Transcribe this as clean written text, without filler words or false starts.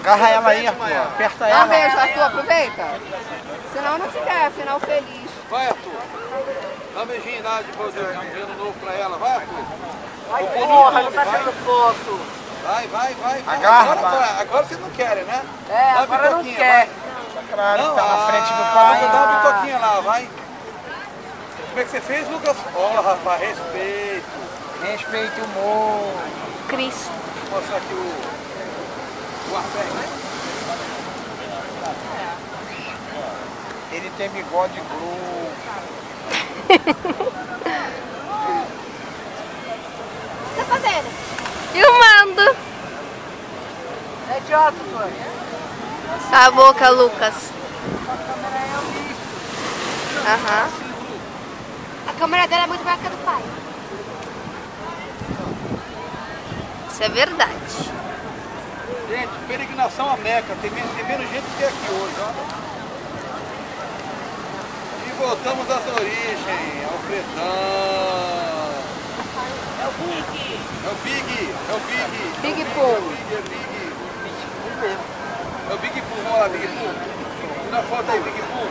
Agarra ela aí, Arthur. Aperta ela. Dá um beijo, Arthur, aproveita. Senão não fica final feliz. Vai, Arthur. Dá um beijinho lá de ano novo pra ela. Vai, Arthur. Ai, porra, não tá tirando foto. Vai. Agarra, agora vocês não querem, né? É, agora não quer. Claro, Não, tá na frente do Dá pai. uma bitoquinha lá, vai. Como é que você fez, Lucas? Ó, rapaz, respeito. Respeite o morro. Cristo. Vou mostrar aqui o Arthur, né? Ele tem bigode grosso. O que você tá fazendo? Filmando. É idiota, Tony. A boca, Lucas. Aham. A câmera dela é muito maior que a do pai. Isso é verdade. Gente, peregrinação a Meca. Tem menos gente do que aqui hoje, ó. E voltamos às origens, ao Fredão. É o Big. Big Pool. É o Big Pool, vamos lá, Big Pool. Tira a foto aí, Big Pool.